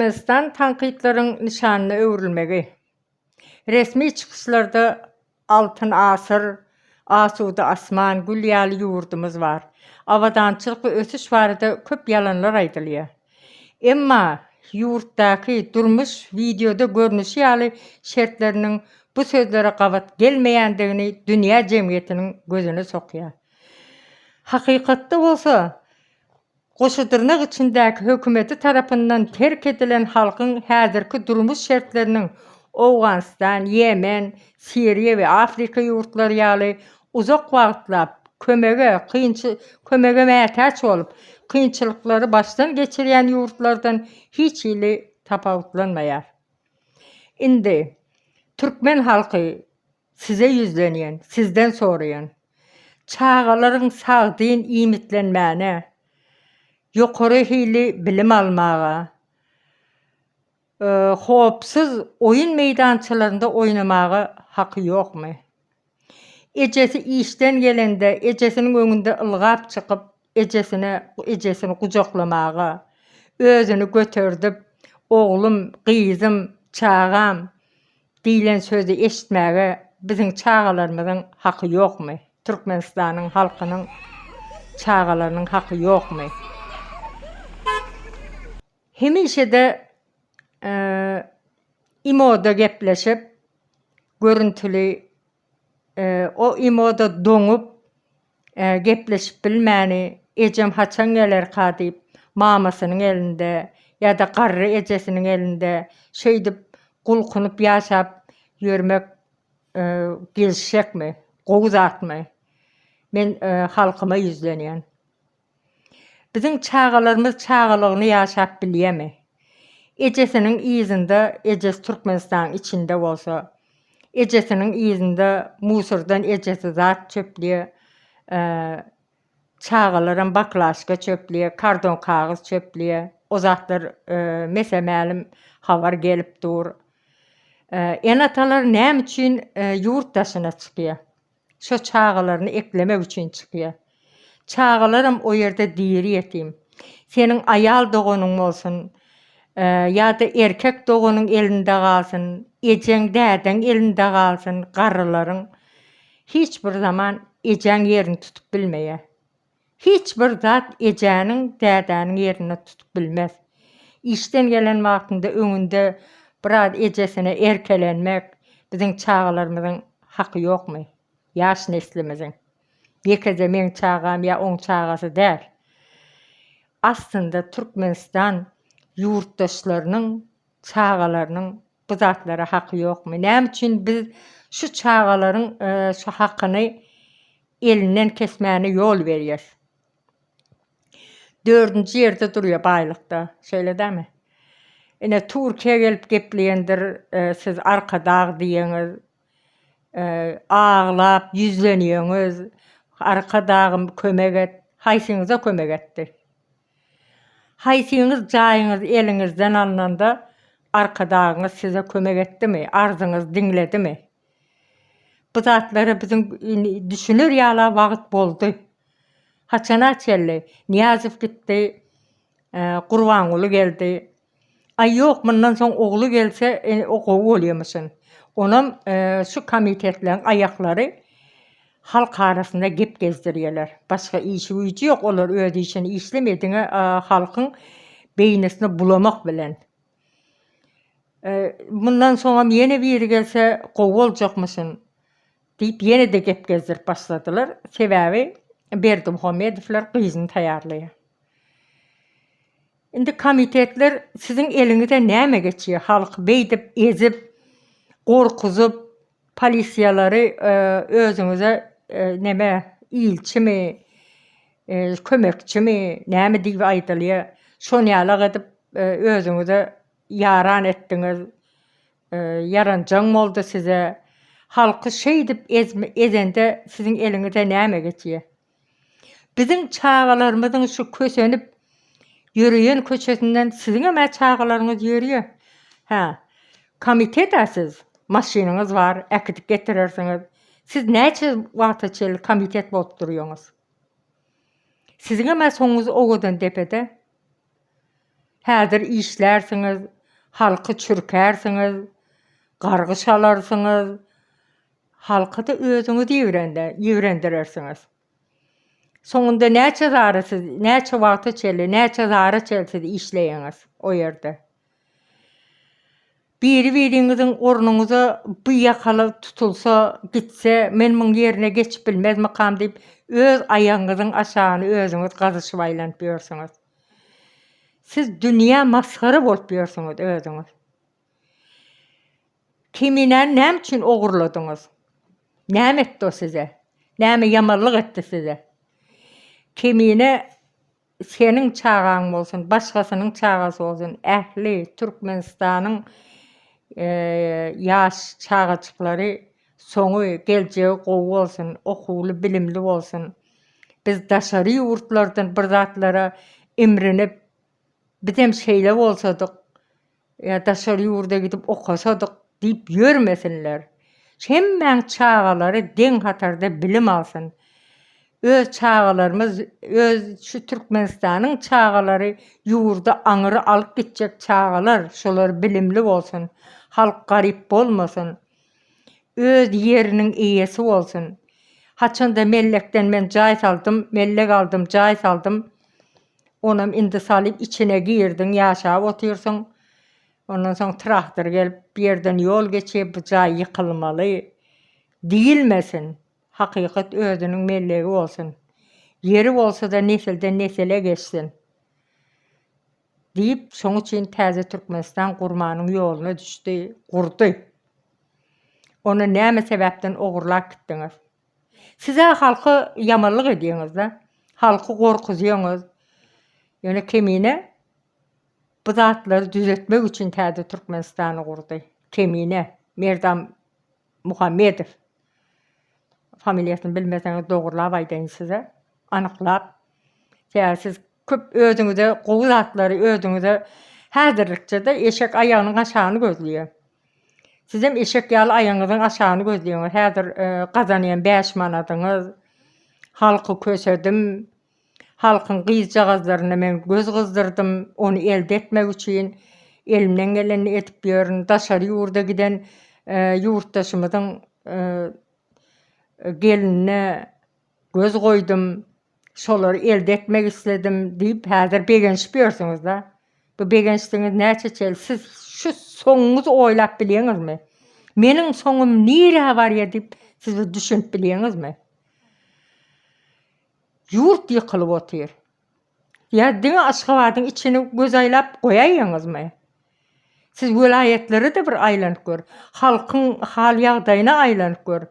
Türkmenistan tankıytların nişanına öwrülmegi. Resmi çıkışlarda Altın Asır, Asuda Asman, Gülýaly ýurdumuz bar. Awadançylyk we ösüş barada köp ýalanlar aýdylýar. Emma ýurtdaky durmuş videoda görnüşi ýaly şertleriniň bu sözlere gabat gelmeýändigini dünýä jemgyýetiniň gözüne sokýar. Hakykatda bolsa, goşudyrnak içindäki hökümeti tarapyndan terk edilen halkyň häzirki durmuş şertleriniň Owganistan, Yemen, Siriýa we Afrika ýurtlary ýaly uzak wagtlap kömege mätäç bolup, kynçylyklary başdan geçirýän ýurtlardan hiç ýyly tapawutlanmaýar. Indi türkmen halky size ýüzlenýän, sizden soraýan. Çağalaryň sagdyn iýmitlenmäne, ýokary hili bilim almaga, hopsuz oyun meýdançylarynda oýnamaga haky ýokmy? Ejesi işden gelende, ejesiniň öňünde ılgap çykyp, ejesini kucaklamaga, özüni götürdip, oglum, gyzym, çağam diýilen sözü eşitmäge biziň çağalarymyzyň haky ýokmy? Türkmenistanyň halkynyň çağalarynyň haky ýokmy? Hemişe de imoda gepleşip, görüntüli o imoda doňup gepleşip bilmäni, ejem haçan geler kadyp mamasynyň elinde ýa-da garry ejesiniň elinde şeýdip gulkunyp ýaşap ýörmek gelişekmi, gowuz atmy? Men halkyma ýüzlenýän. Biziň çağalarymyz çağalygyny ýaşap bilýärmi? Ejesiniň ýzyňda, ejes Türkmenistan içinde bolsa, ejesiniň ýzyňda musurdan ejesi zat çöplüýe, çağalaryň baklaşka çöplüýe, karton kagys çöplüýe, o zatlar mesemälim habar gelip dur. Enatalar näme üçin ýurtdaşyna çykýar? Şo çağalaryny eklemek üçin çykýar. Çağalarym o ýerde diri ýetim. Seniň aýal doganyň bolsun, ýa-da erkek doganyň elinde galsyn, ejeň dädeň elinde galsyn, garrylaryň hiç bir zaman ejeň ýerini tutup bilmeýär. Hiç bir zat ejeňiň dädäniň ýerini tutup bilmez. İşden gelen wagtynda öňünde biraz ejesine erkelenmek biziň çağalarymyzyň haky ýokmy? Ýaş neslimiziň. Ýekede men çağam ýa oň çağasy däl. Aslında Türkmenistan ýurtdaşlarynyň, çağalarynyň bu zatlara haky ýokmy? Näme üçin biz şu çağalaryň şu hakyny elinden kesmäne ýol berýär? 4-nji ýerde durýar baýlykda, şeýle dämi? Ene Türkiýe gelip gepleýändir, siz arka dag diýeňiz, ağlap, ýüzlenýäňiz, arka dagym kömek et, haýsyňyza kömek etdi. Haýsyňyz jaýyňyz eliňizden alnanda arka dagyňyz size kömek etdimi? Arzyňyz diňledimi? Bu zatlary biziň düşünür ýala wagt boldy. Haçana çelli, Niýazow gitdi, Gurbanguly geldi. Ay ýok, mundan soň ogly gelse o gowy bolýarmyşyn. Onam şu komitetleriň aýaklary halk arasynda gep gezdirýärler. Başga işi güýji ýok, olar öz işini işlemediňe halkyň beýnesini bulamak bilen. Mundan soňam ýene biri gelse gowy boljakmyşyn diýip ýene de gep gezdirip başladylar. Sebäbi Berdimuhamedowler gyzyny taýýarlaýar. Indi komitetler siziň eliňizde näme geçýär? Halk beýdip, ezip, gorkuzup, polisiýalary özüňize neme ilçimi, kömekçimi, näme diýip aýdylýar? Şonu ýala edip özüňize yaran etdiňiz, yaranjaň boldy size. Halky şeýdip ezende siziň eliňizde näme geçýär? Biziň çağalarymyzyň şu kösenip ýöreýän köçesinden siziň hem çağalaryňyz ýörýär. Komitetasiz, maşinaňyz bar, äkidip getirersiňiz. Siz näçe wagta çel komitet bolup durýaňyz? Siziň hem soňuňyz ogadan depede. Häzir işlersiňiz, halky çürkärsiniz, gargy şalarsınız, halky da özüňiz ýigrendirersiňiz. Soňunda näçe zara siz, näçe wagty çeli, näçe zara çelsiz işleýäňiz o ýerde. Biri-biriňiziň ornuňyza bu ýakaly tutulsa, gitse, men muň ýerine geçip bilmezmikam diýip öz aýagyňyzyň aşagyny özüňiz gazyşyp aýlanyp ýörsiňiz. Siz dünýä maskara bolup ýörsiňiz özüňiz. Kimine näme üçin ogurladyňyz? Näme etdi o size? Näme ýamanlyk etdi size? Kimine seniň çagaň bolsun, başgasynyň çagasy bolsun, ähli Türkmenistanyň ýaş çagaçyklary soňy geljegi gowy bolsun, okuwly, bilimli bolsun. Biz daşary ýurtlardan bir zatlara imrenip bizem şeýle bolsadyk, daşary ýurda gidip okasadyk diýip ýörmesinler. Hemmeň çagalary deň hatarda bilim alsyn. Öz çagalarymyz, öz şu Türkmenistanyň çagalary ýurda aňyry alyp gitjek çagalar, şolar bilimli bolsun, halk garyp bolmasyn, öz ýeriniň eýesi bolsun. Haçanda mellekden men jaý saldym, mellek aldym, jaý saldym. Onam indi salyp içine girdiň, ýaşap oturýarsyň. Ondan soň traktor gelip bir ýerden ýol geçip bu jaý ýykylmaly diýilmesin. Hakykat özüniň mellegi bolsun. Yeri bolsa da nesilden nesile geçsin. Diýip şoň üçin täze Türkmenistan gurmanyň ýoluna düşdi, gurdy. Onu näme sebäpden ogurlap gitdiňiz? Size halky ýamanlyk edýäňiz da, halky gorkuzýaňyz. Ýöne kemine bu zatlary düzeltmek üçin täze Türkmenistany gurdy. Kemine Merdam Muhammedow. Familiýasyny bilmeseňiz dogurlap aýdaýyn size, anyklap. Siz köp özüňize gowy zatlary özüňize häzirlikçe de eşek aýagynyň aşagyny gözleýär. Sizem eşek ýaly aýagynyň aşagyny gözleýäňiz. Häzir gazanýan 5 manadyňyz, halky kösedim, halkyň gyzjagazlaryna men göz gyzdyrdym, onu elde etmek üçin elimden geleni etip ýörün. Daşary ýurda giden ýurtdaşymyzyň gelinine göz koydum, şolary elde etmek isledim diýip häzir begenşip ýörsiňiz da. Bu begençliğiniz näçe çel? Siz şu soňuňuzy oýlap bilýäňizmi? Meniň soňum nire barýa diýip siz düşünüp bilýäňizmi? Ýurt ýykylyp otyr. Ya diňe Aşgabatyň içini göz aýlap goýaýýaňyzmy? Siz welaýetleri de bir aýlanyp gör. Halkyň hal ýagdaýyna aýlanyp gör.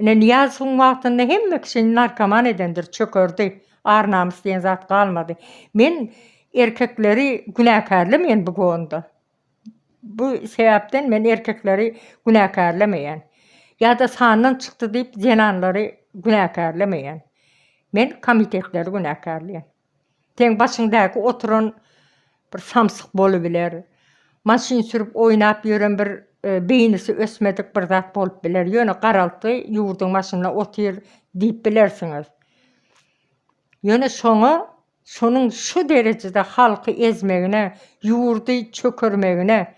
Niýazyň wagtynda hemme kişi narkoman edendir, çökerdi. Ar namys diýen zat galmady. Men erkekleri günäkärlemeýän bu goňda. Bu sebäpden men erkekleri günäkärlemeýän. Ýa-da sandan çykdy diýip zenanlary günäkärlemeýän. Men komitetleri günäkärleýän. Teň başyndaky oturan bir samsyk bolubiler. Maşyn sürüp oýnap ýören bir beýnisi ösmedik bir zat bolup biler. Ýöne garalty ýurduň başyna otyr diýip bilersiňiz. Ýöne şonuň şu derejede halky ezmegine, ýurdy çökermegine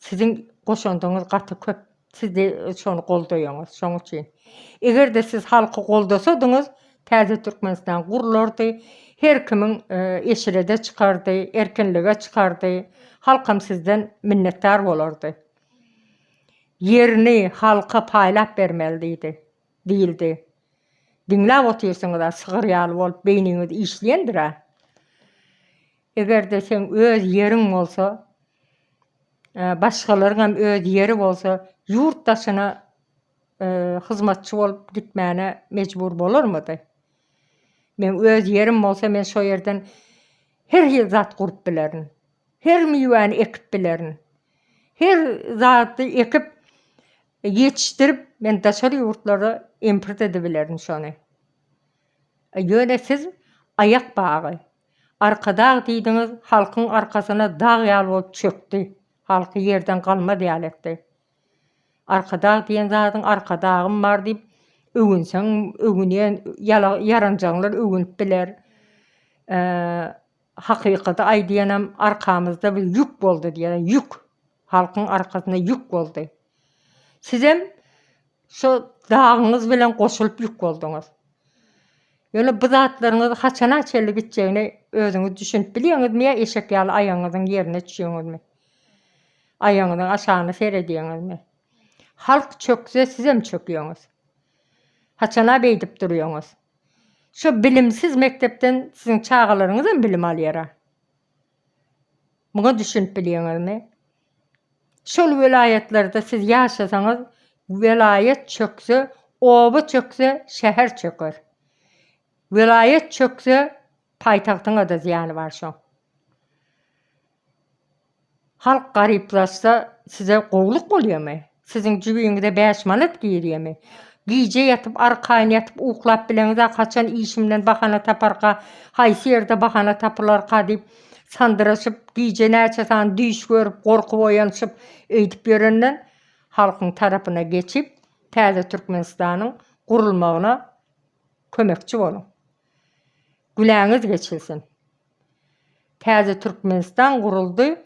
siziň goşandyňyz gaty köp. Siz de şonu goldaýaňyz. Şoň üçin. Egerde siz halky goldasadyňyz, täze Türkmenistan gurulardy. Her kimiň eşirede çykardy, erkenlige çykardy. Halkam sizden minnetdar bolardy. Yerini halka paýlap bermeliydi, diýildi. Diňläp oturýarsyňyz da sygyr ýaly bolup beýniňiz işleýändir ha. Egerde sen öz ýeriň bolsa, başgalaryň hem öz ýeri bolsa, ýurtdaşyna hyzmatçy bolup gitmäne mejbur bolarmydy? Men öz ýerim bolsa, men şo ýerden her ýyl zat gurup bilerin. Her miýwäni ekip bilerin. Her zaty ekip yetiştirip men daşary ýurtlara import edebilirim şonu. Ýöne siz ayak bagy, arkada diýdiňiz, halkyň arkasyna dag ýaly bolup çökdi. Halky ýerden galmady ýaletdi. Arkada diýen zatyň arkadagym bar diýip öwünseň, öwünýän yaranjaňlar öwünüp biler. hakykata aýdýanam arkamızda bir yük boldy diýen yük. Halkyň arkasynda yük boldy. Sizem şu dağınız bilen goşulyp yük boldyňyz. Ýöne bu zatlaryňyz haçana çelip gitjegini özüňiz düşünüp bilýäňizmi ýa eşek ýaly aýaňyzyň ýerine düşýäňizmi? Aýaňyzyň aşagyny seredýäňizmi? Halk çökse sizem çökýäňiz. Haçana beýdip durýaňyz. Şu bilimsiz mektepden sizin çağalaryňyzam bilim alýar. Muňa düşünüp bilýäňizmi? Şol welaýatlerde siz ýaşasaňyz, welaýet çökse, oba çökse, şäher çöker. Welaýet çökse, paýtagtyňa da ziýany bar şo. Halk garyplaşsa size gowluk bolýarmy? Sizin jibiňizde 5 manat giyirýärmi? Giýje ýatyp, arkaýyn ýatyp, uklap bileňiz, kaçan işimden bahana taparka, haýsy ýerde bahana tapylarka diýip sandyraşyp, giýje näçe san düýş görüp, gorkup oýanyşyp eýdip ýörenden halkyň tarapyna geçip, täze Türkmenistanyň gurulmagyna kömekçi bolun. Güläňiz geçilsin. Täze Türkmenistan guruldy.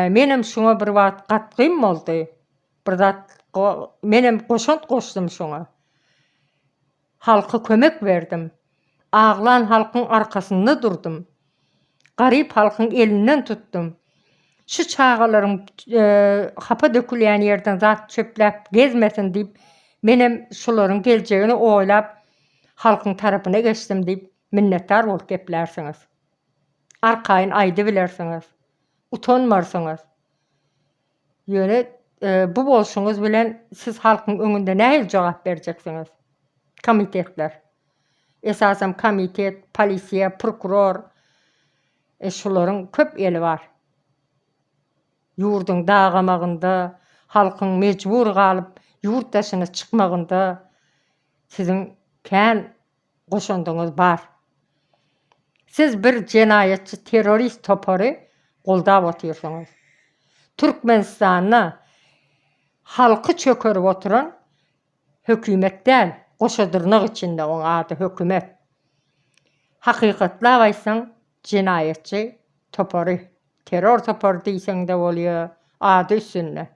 Menem şoňa bir wagt gatkym boldy. Bir zat menem goşant goşdum şoňa. Halka kömek berdim. Aglan halkyň arkasynda durdum. Garyp halkyň elinden tutdum. Şu çağalaryň hapa dökülýän ýerden zat çöpläp gezmesin diýip menem şolaryň geljegini oýlap halkyň tarapyna geçdim diýip minnetdar bolup geplersiňiz. Arkaýyn aýdy bilersiňiz. Utanmarsyňyz. Ýöne bu bolşuňyz bilen siz halkyň öňünde nähili jogap berjeksiňiz? Komitetler. Esasam komitet, polisiýa, prokuror, şolaryň köp eli bar. Ýurduň dagamagynda, halkyň mejbur galyp ýurtdaşyna çykmagynda sizin kän goşandyňyz bar. Siz bir jenaýetçi, terrorist topary goldap otyrsyňyz. Türkmenistanyň halky çökerip oturan hökümet däl, goşadyrnyk içinde oň ady hökümet. Hakykatla aýsaň jenaýetçi topary, terror topary diýseň de bolýar, ady üstünde.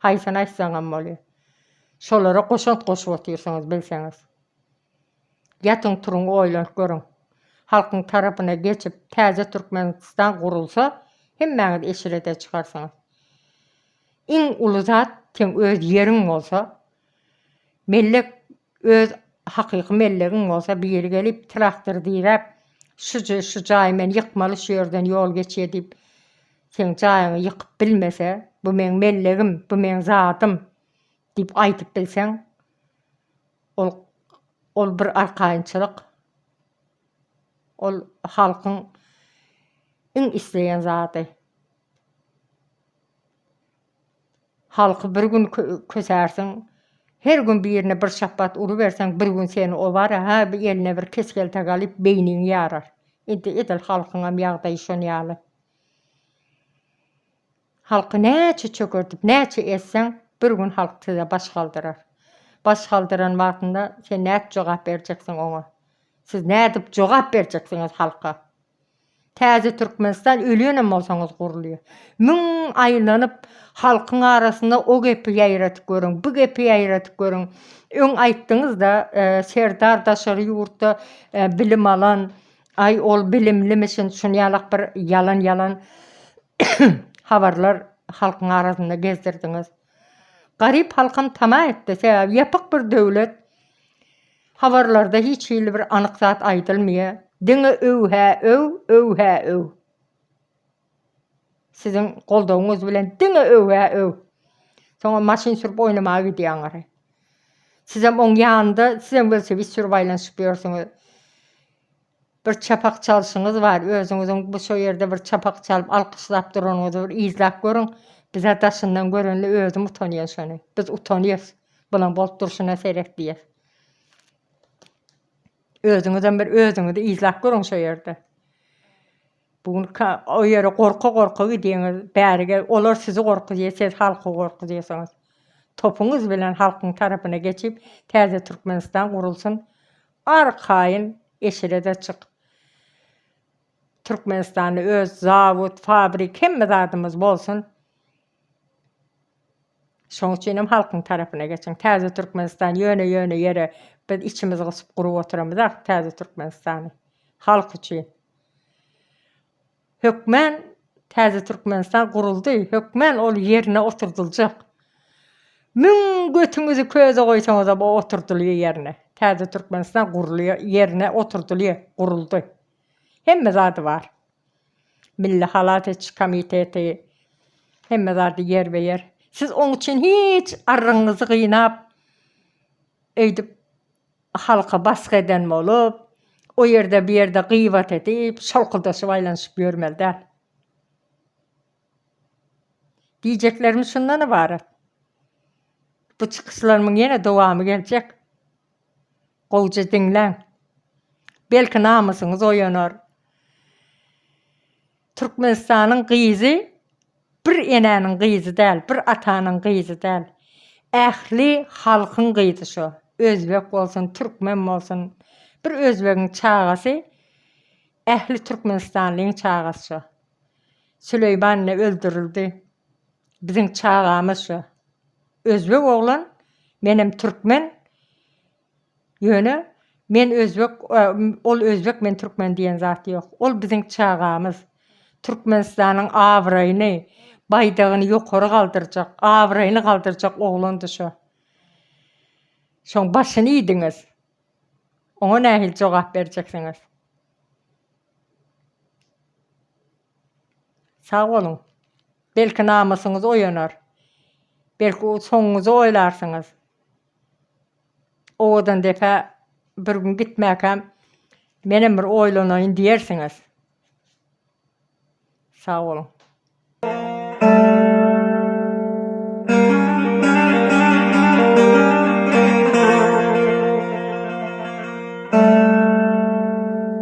Haýsany aýtsaňam bolýar. Şolara goşant goşup otyrsyňyz bilseňiz. Ýatyň turuň oýlanyp görüň. Halkyň tarapyna geçip täze Türkmenistan gurulsa, hemmäňiz eşirede çykarsyňyz. İň uly zat teň öz ýeriň bolsa, mellek öz hakyky mellegiň bolsa, bir ýere gelip traktor diýip, şu jaý men ýykmaly şu ýerden ýol geçýär diýip, sen jaýyňy ýykyp bilmese, bu meň mellegim, bu meň zatym diýip aýtyp bilseň, ol bir arkaýynçylyk. Ol halkyň iň isleýän zaty. Halky bir gün kösärsiň, her gün bir ýerine bir şapbat ury berseň, bir gün seni o bar, ha bir eline bir keskel tagalyp beýniň ýarar. Edil halkyňam ýagdaý şon ýaly. Halky näçe çökertip, näçe etseň, bir gün halk size baş galdyrar. Baş galdyran wagtynda sen näçe jogap berjeksiň oňa? Siz nädip jogap berjeksiňiz halka? Täze Türkmenistan ölýänem bolsaňyz gurulýar. Müň aýlanyp halkyň arasynda o gepi ýaýratyp görüň, bu gepi ýaýratyp görüň. Öň aýtdyňyz da Serdar daşary ýurtda bilim alan, ol bilimlimişin şunýalak bir yalan habarlar halkyň arasynda gezdirdiňiz. Garyp halkam tama etdi. Sebäbi ýapyk bir döwlet habarlarda hiç hili bir anyk zat aýdylmýar. Diňe öw. Sizin goldagyňyz bilen diňe öw. Soňra maşyn sürüp oýnamagy gidýäňär. Sizem oň ýanynda, sizem bolsa bir sürüp aýlanyşyp ýörsiňiz. Bir çapak çalşyňyz bar, özüňiziň bu şo ýerde bir çapak çalyp alkyşlap duranyňyzy bir izlap görüň. Biz adaşyndan görenle özüm utanýar şonu. Biz utanýarys. Bulan bolup durşuna serekdiýär. Özüňizden bir özüňizi izlap görüň şo ýerde. Bugün o ýere gorka gidýäňiz, bärige olar sizi gorkudýar, siz halky gorkudýarsyňyz. Topuňyz bilen halkyň tarapyna geçip, täze Türkmenistan gurulsun, arkaýyn eşirede çyk. Türkmenistan'da öz zavod, fabrik hemme zadymyz bolsun. Şoň üçin hem halkyň tarapyna geçin. Täze Türkmenistan ýöne ýere biz içimiz gysyp gurup oturamyz. Täze Türkmenistany halk üçin. Hökmen Täze Türkmenistan guruldy. Hökmen ol ýerine oturduljak. Müň götüňizi köze goýsaňyz da oturdulýar ýerine. Täze Türkmenistan gurulýar, ýerine oturdulýar, guruldy. Hemme zady bar. Milli Halat Komiteti hemme zady ýer ber. Siz oň üçin hiç arryňyzy gynap eýdip halka baskı eden bolup, o ýerde bir ýerde gıýbat edip, şolkuldaşyp aýlanyşyp ýörmeli. Diýjeklerim şundan ibaret. Bu çykyşlarymyň ýene dowamy geljek. Gowja diňläň. Belki namysyňyz oýanar. Türkmenistanyň gyzy bir enäniň gyzy däl, bir atanyň gyzy däl. Ähli halkyň gyzy şu. Özbek bolsun, türkmen bolsun. Bir özbegiň çagasy, ähli Türkmenistanlyň çagasy şu. Süleymanly öldürildi. Biziň çagamyz şu. Özbek oglan, menem türkmen. Ýöne men özbek, ol özbek, men türkmen diýen zat ýok. Ol biziň çagamyz. Türkmenistanyň awraýyny, baýdagyny ýokary galdyrjak, awraýyny galdyrjak oglandy şu. Şoň başyny ýediňiz. Oňa nähil jogap berjeksiňiz? Sag bolun. Belki namysyňyz oýanar. Belki soňuňyzy oýlarsyňyz. Odan defa bir gün gitmäkem menem bir oýlanaýyn diýersiňiz. Sag bolun.